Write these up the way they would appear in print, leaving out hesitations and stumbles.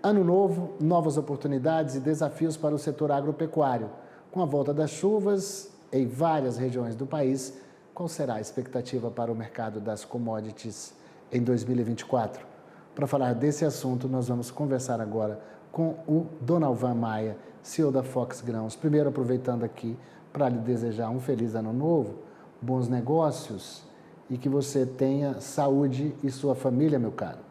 Ano novo, novas oportunidades e desafios para o setor agropecuário. Com a volta das chuvas em várias regiões do país, qual será a expectativa para o mercado das commodities em 2024? Para falar desse assunto, nós vamos conversar agora com o Donalvan Maia, CEO da Fox Grãos. Primeiro, aproveitando aqui para lhe desejar um feliz ano novo, bons negócios e que você tenha saúde e sua família, meu caro.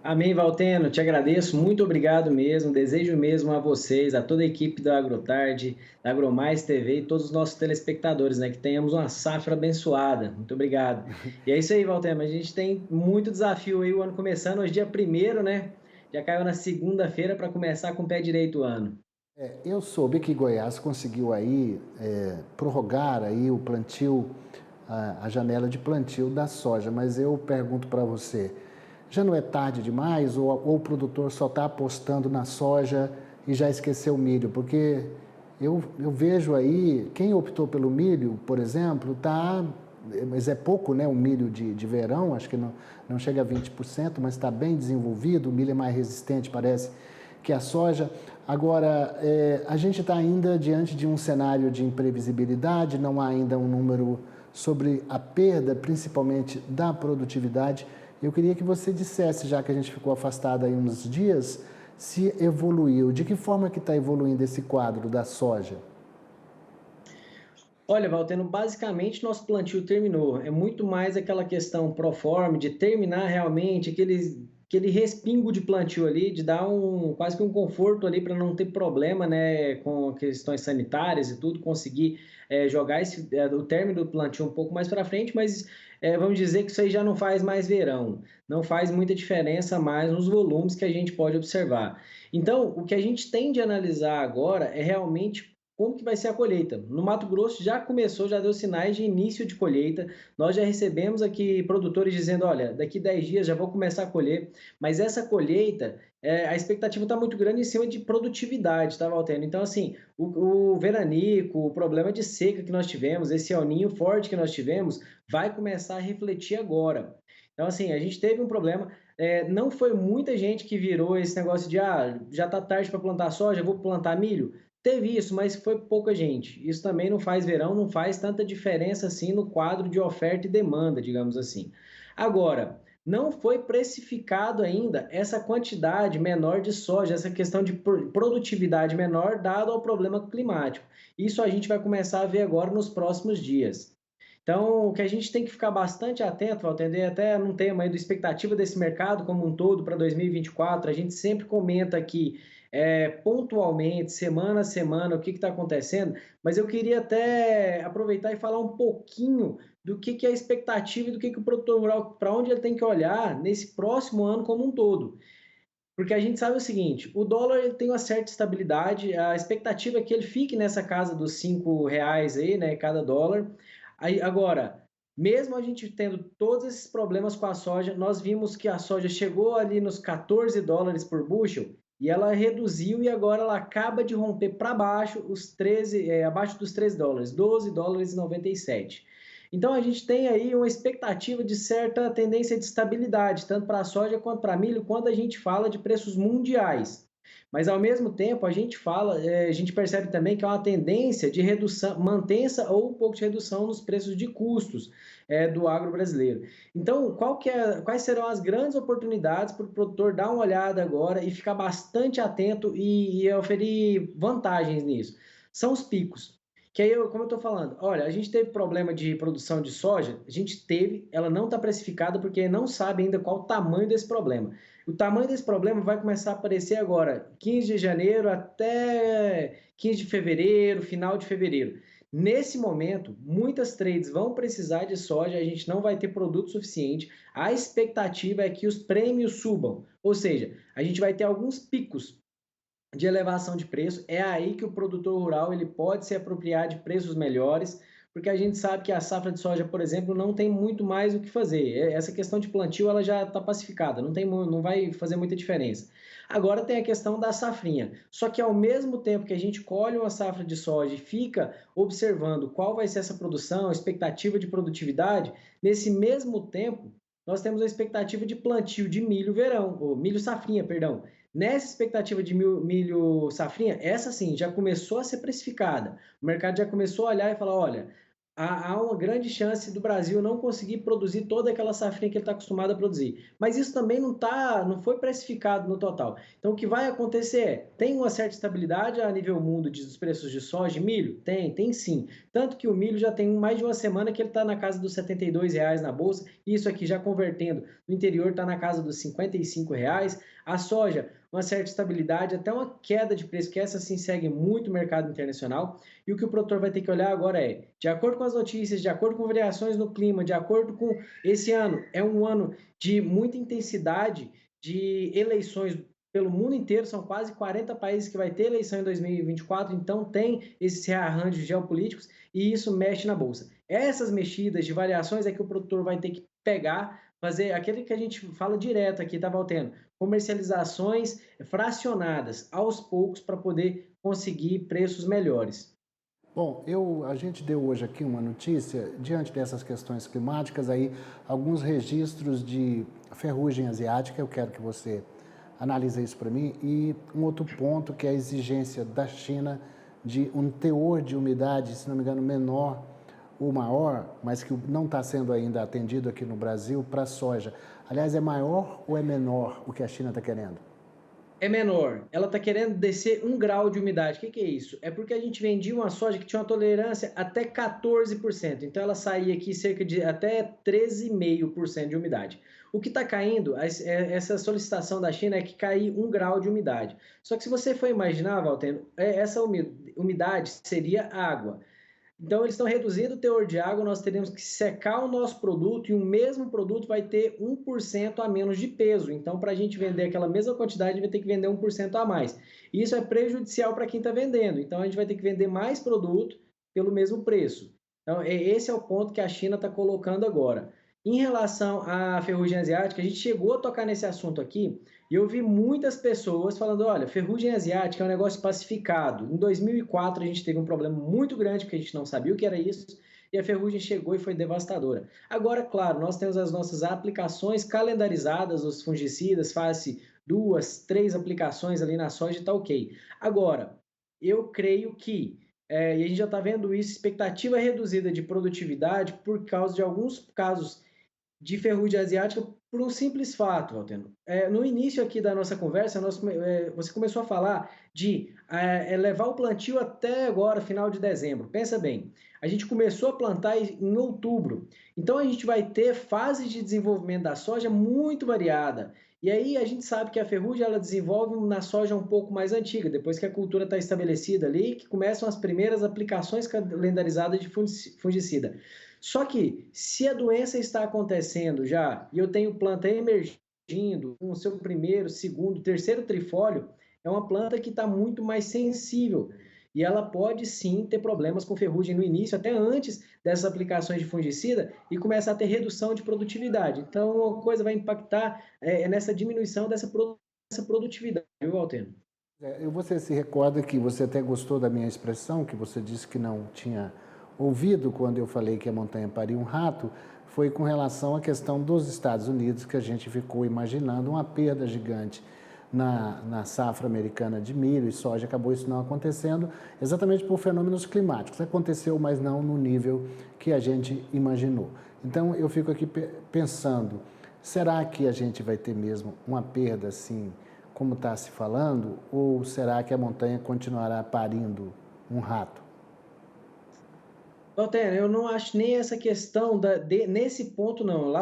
Amém, Valteno, te agradeço, muito obrigado mesmo, desejo mesmo a vocês, a toda a equipe da AgroTarde, da AgroMais TV e todos os nossos telespectadores, né, que tenhamos uma safra abençoada, muito obrigado. E é isso aí, Valteno, a gente tem muito desafio aí, o ano começando, hoje dia 1º, né, já caiu na segunda-feira para começar com o pé direito o ano. Eu soube que Goiás conseguiu aí prorrogar aí o plantio, a janela de plantio da soja, mas eu pergunto para você, já não é tarde demais ou o produtor só está apostando na soja e já esqueceu o milho? Porque eu vejo aí, quem optou pelo milho, por exemplo, mas é pouco, né, o milho de verão, acho que não chega a 20%, mas está bem desenvolvido, o milho é mais resistente, parece, que a soja. Agora, a gente está ainda diante de um cenário de imprevisibilidade, não há ainda um número sobre a perda, principalmente da produtividade. Eu queria que você dissesse, já que a gente ficou afastado aí uns dias, se evoluiu, de que forma que está evoluindo esse quadro da soja? Olha, Valteno, basicamente nosso plantio terminou. É muito mais aquela questão pro forma, de terminar realmente aquele respingo de plantio ali, de dar quase que um conforto ali para não ter problema, né, com questões sanitárias e tudo, conseguir jogar o término do plantio um pouco mais para frente, mas vamos dizer que isso aí já não faz mais verão, não faz muita diferença mais nos volumes que a gente pode observar. Então, o que a gente tem de analisar agora é realmente como que vai ser a colheita. No Mato Grosso já começou, já deu sinais de início de colheita. Nós já recebemos aqui produtores dizendo, olha, daqui 10 dias já vou começar a colher, mas essa colheita, a expectativa está muito grande em cima de produtividade, tá, Valteno? Então, assim, o veranico, o problema de seca que nós tivemos, esse El Niño forte que nós tivemos, vai começar a refletir agora. Então, assim, a gente teve um problema, não foi muita gente que virou esse negócio de, já está tarde para plantar soja, vou plantar milho. Teve isso, mas foi pouca gente. Isso também não faz verão, não faz tanta diferença assim no quadro de oferta e demanda, digamos assim. Agora, não foi precificado ainda essa quantidade menor de soja, essa questão de produtividade menor dado ao problema climático. Isso a gente vai começar a ver agora nos próximos dias. Então, o que a gente tem que ficar bastante atento, Walter, até num tema aí do expectativa desse mercado como um todo para 2024, a gente sempre comenta aqui pontualmente, semana a semana, o que está acontecendo, mas eu queria até aproveitar e falar um pouquinho do que é a expectativa e do que o produtor rural, para onde ele tem que olhar nesse próximo ano como um todo. Porque a gente sabe o seguinte, o dólar ele tem uma certa estabilidade, a expectativa é que ele fique nessa casa dos R$ 5 aí, né, cada dólar. Aí, agora, mesmo a gente tendo todos esses problemas com a soja, nós vimos que a soja chegou ali nos US$ 14 por bushel e ela reduziu e agora ela acaba de romper para baixo os 13, abaixo dos US$ 13, US$ 12,97. Então a gente tem aí uma expectativa de certa tendência de estabilidade, tanto para a soja quanto para milho, quando a gente fala de preços mundiais. Mas ao mesmo tempo a gente a gente percebe também que há uma tendência de redução, mantença ou um pouco de redução nos preços de custos do agro brasileiro. Então, quais serão as grandes oportunidades para o produtor dar uma olhada agora e ficar bastante atento e oferir vantagens nisso? São os picos. Que aí, como eu estou falando, olha, a gente teve problema de produção de soja, a gente teve, ela não está precificada porque não sabe ainda qual o tamanho desse problema. O tamanho desse problema vai começar a aparecer agora, 15 de janeiro até 15 de fevereiro, final de fevereiro. Nesse momento, muitas trades vão precisar de soja, a gente não vai ter produto suficiente. A expectativa é que os prêmios subam, ou seja, a gente vai ter alguns picos de elevação de preço, é aí que o produtor rural ele pode se apropriar de preços melhores, porque a gente sabe que a safra de soja, por exemplo, não tem muito mais o que fazer. Essa questão de plantio ela já está pacificada, não vai fazer muita diferença. Agora tem a questão da safrinha. Só que ao mesmo tempo que a gente colhe uma safra de soja e fica observando qual vai ser essa produção, expectativa de produtividade, nesse mesmo tempo nós temos a expectativa de plantio de milho verão, ou milho safrinha, perdão. Nessa expectativa de milho safrinha, essa sim já começou a ser precificada. O mercado já começou a olhar e falar: olha, há uma grande chance do Brasil não conseguir produzir toda aquela safrinha que ele está acostumado a produzir. Mas isso também não foi precificado no total. Então, o que vai acontecer é, tem uma certa estabilidade a nível mundo dos preços de soja e milho? Tem sim. Tanto que o milho já tem mais de uma semana que ele está na casa dos R$ 72 na bolsa, isso aqui já convertendo, no interior está na casa dos R$ 55. A soja, uma certa estabilidade, até uma queda de preço, que essa sim segue muito o mercado internacional. E o que o produtor vai ter que olhar agora é, de acordo com as notícias, de acordo com variações no clima, de acordo com esse ano, é um ano de muita intensidade de eleições pelo mundo inteiro, são quase 40 países que vai ter eleição em 2024, então tem esses rearranjos geopolíticos e isso mexe na bolsa. Essas mexidas de variações é que o produtor vai ter que pegar, fazer aquele que a gente fala direto aqui, tá, Valteno? Comercializações fracionadas aos poucos para poder conseguir preços melhores. Bom, a gente deu hoje aqui uma notícia, diante dessas questões climáticas, aí alguns registros de ferrugem asiática, eu quero que você analise isso para mim, e um outro ponto que é a exigência da China de um teor de umidade, se não me engano, menor ou maior, mas que não está sendo ainda atendido aqui no Brasil para a soja. Aliás, é maior ou é menor o que a China está querendo? É menor. Ela está querendo descer 1 grau de umidade. O que é isso? É porque a gente vendia uma soja que tinha uma tolerância até 14%. Então ela saía aqui cerca de até 13,5% de umidade. O que está caindo, essa solicitação da China é que cair 1 grau de umidade. Só que se você for imaginar, Valteno, essa umidade seria água. Então, eles estão reduzindo o teor de água, nós teremos que secar o nosso produto e o mesmo produto vai ter 1% a menos de peso. Então, para a gente vender aquela mesma quantidade, a gente vai ter que vender 1% a mais. E isso é prejudicial para quem está vendendo. Então, a gente vai ter que vender mais produto pelo mesmo preço. Então, esse é o ponto que a China está colocando agora. Em relação à ferrugem asiática, a gente chegou a tocar nesse assunto aqui e eu vi muitas pessoas falando, olha, ferrugem asiática é um negócio pacificado. Em 2004 a gente teve um problema muito grande porque a gente não sabia o que era isso e a ferrugem chegou e foi devastadora. Agora, claro, nós temos as nossas aplicações calendarizadas, os fungicidas, faz-se 2, 3 aplicações ali na soja e está ok. Agora, eu creio que e a gente já está vendo isso, expectativa reduzida de produtividade por causa de alguns casos de ferrugem asiática por um simples fato, Valteno. No início aqui da nossa conversa, você começou a falar de levar o plantio até agora, final de dezembro. Pensa bem, a gente começou a plantar em outubro, então a gente vai ter fase de desenvolvimento da soja muito variada. E aí a gente sabe que a ferrugem ela desenvolve na soja um pouco mais antiga, depois que a cultura está estabelecida ali, que começam as primeiras aplicações calendarizadas de fungicida. Só que, se a doença está acontecendo já, e eu tenho planta emergindo, com o seu primeiro, segundo, terceiro trifólio, é uma planta que está muito mais sensível. E ela pode sim ter problemas com ferrugem no início, até antes dessas aplicações de fungicida, e começa a ter redução de produtividade. Então, uma coisa vai impactar nessa diminuição dessa produtividade, viu, Alteno? Você se recorda que você até gostou da minha expressão, que você disse que não tinha ouvido quando eu falei que a montanha paria um rato, foi com relação à questão dos Estados Unidos, que a gente ficou imaginando uma perda gigante na safra americana de milho e soja. Acabou isso não acontecendo, exatamente por fenômenos climáticos. Aconteceu, mas não no nível que a gente imaginou. Então eu fico aqui pensando, será que a gente vai ter mesmo uma perda assim, como está se falando, ou será que a montanha continuará parindo um rato? Valtera, eu não acho nem essa questão nesse ponto, não.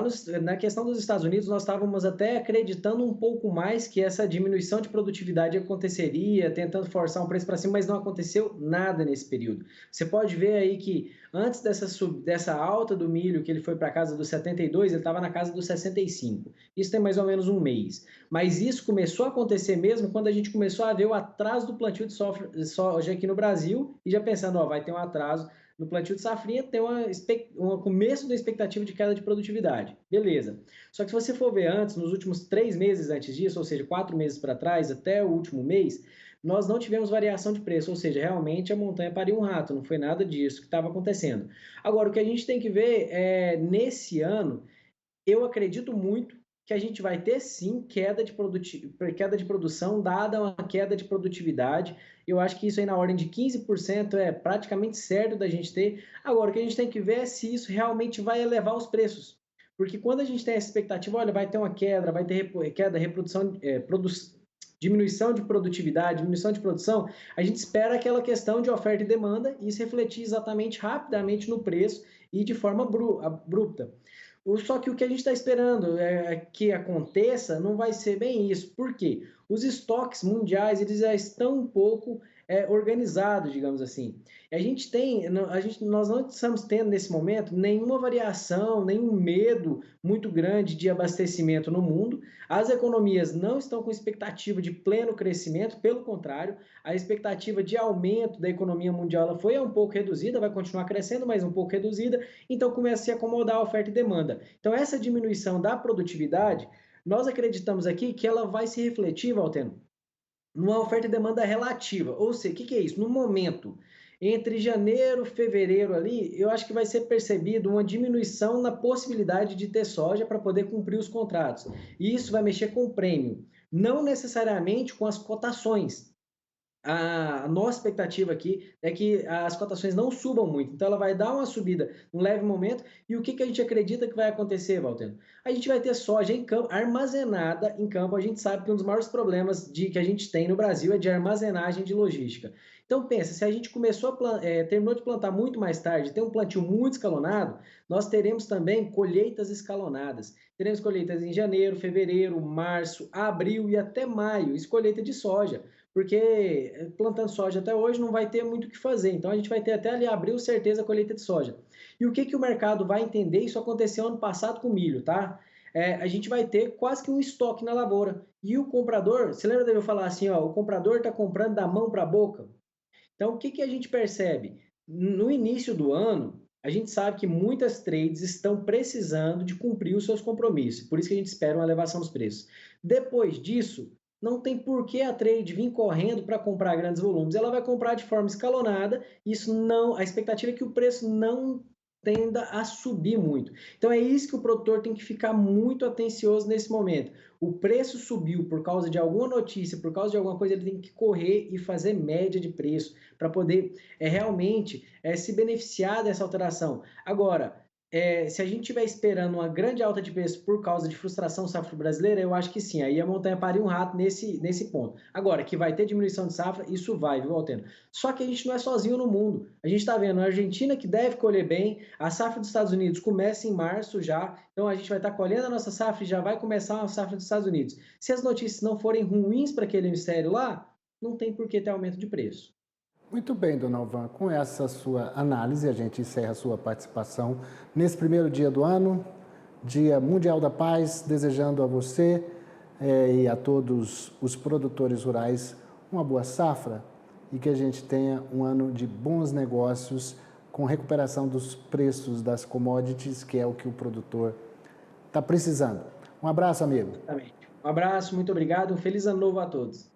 Na questão dos Estados Unidos, nós estávamos até acreditando um pouco mais que essa diminuição de produtividade aconteceria, tentando forçar um preço para cima, mas não aconteceu nada nesse período. Você pode ver aí que antes dessa alta do milho, que ele foi para a casa dos 72, ele estava na casa dos 65. Isso tem mais ou menos um mês. Mas isso começou a acontecer mesmo quando a gente começou a ver o atraso do plantio de soja aqui no Brasil, e já pensando, ó, vai ter um atraso no plantio de safrinha, tem um começo da expectativa de queda de produtividade. Beleza. Só que se você for ver antes, nos últimos 3 meses antes disso, ou seja, 4 meses para trás, até o último mês, nós não tivemos variação de preço, ou seja, realmente a montanha pariu um rato, não foi nada disso que estava acontecendo. Agora, o que a gente tem que ver é, nesse ano, eu acredito muito que a gente vai ter sim queda de produção, dada uma queda de produtividade. Eu acho que isso aí na ordem de 15% é praticamente certo da gente ter. Agora, o que a gente tem que ver é se isso realmente vai elevar os preços. Porque quando a gente tem essa expectativa, olha, vai ter uma queda, vai ter queda, diminuição de produtividade, diminuição de produção, a gente espera aquela questão de oferta e demanda e isso refletir exatamente rapidamente no preço e de forma abrupta. Só que o que a gente está esperando que aconteça não vai ser bem isso. Por quê? Os estoques mundiais eles já estão um pouco organizados, digamos assim. Nós não estamos tendo nesse momento nenhuma variação, nenhum medo muito grande de abastecimento no mundo. As economias não estão com expectativa de pleno crescimento, pelo contrário, a expectativa de aumento da economia mundial ela foi um pouco reduzida, vai continuar crescendo, mas um pouco reduzida, então começa a se acomodar a oferta e demanda. Então, essa diminuição da produtividade, nós acreditamos aqui que ela vai se refletir, Valteno, numa oferta e demanda relativa. Ou seja, o que é isso? No momento, entre janeiro e fevereiro ali, eu acho que vai ser percebido uma diminuição na possibilidade de ter soja para poder cumprir os contratos. E isso vai mexer com o prêmio, não necessariamente com as cotações. A nossa expectativa aqui é que as cotações não subam muito. Então, ela vai dar uma subida num leve momento. E o que a gente acredita que vai acontecer, Walter? A gente vai ter soja em campo, armazenada em campo. A gente sabe que um dos maiores problemas que a gente tem no Brasil é de armazenagem de logística. Então, pensa, se a gente terminou de plantar muito mais tarde, tem um plantio muito escalonado, nós teremos também colheitas escalonadas. Teremos colheitas em janeiro, fevereiro, março, abril e até maio, isso colheita de soja. Porque plantando soja até hoje não vai ter muito o que fazer. Então a gente vai ter até ali abril, certeza, a colheita de soja. E o que o mercado vai entender? Isso aconteceu ano passado com milho, tá? A gente vai ter quase que um estoque na lavoura. E o comprador, você lembra de eu falar assim, ó, o comprador está comprando da mão para a boca? Então o que a gente percebe? No início do ano, a gente sabe que muitas trades estão precisando de cumprir os seus compromissos. Por isso que a gente espera uma elevação dos preços. Depois disso, não tem por que a trade vir correndo para comprar grandes volumes. Ela vai comprar de forma escalonada. Isso não, a expectativa é que o preço não tenda a subir muito. Então é isso que o produtor tem que ficar muito atencioso nesse momento. O preço subiu por causa de alguma notícia, por causa de alguma coisa, ele tem que correr e fazer média de preço para poder realmente se beneficiar dessa alteração. Agora, se a gente estiver esperando uma grande alta de preço por causa de frustração safra brasileira, eu acho que sim, aí a montanha pariu um rato nesse ponto. Agora, que vai ter diminuição de safra, isso vai, viu, Alteno? Só que a gente não é sozinho no mundo. A gente está vendo a Argentina que deve colher bem, a safra dos Estados Unidos começa em março já, então a gente vai estar colhendo a nossa safra e já vai começar a safra dos Estados Unidos. Se as notícias não forem ruins para aquele hemisfério lá, não tem por que ter aumento de preço. Muito bem, dona Alvan, com essa sua análise, a gente encerra a sua participação nesse primeiro dia do ano, Dia Mundial da Paz, desejando a você e a todos os produtores rurais uma boa safra e que a gente tenha um ano de bons negócios com recuperação dos preços das commodities, que é o que o produtor está precisando. Um abraço, amigo. Exatamente. Um abraço, muito obrigado, um feliz ano novo a todos.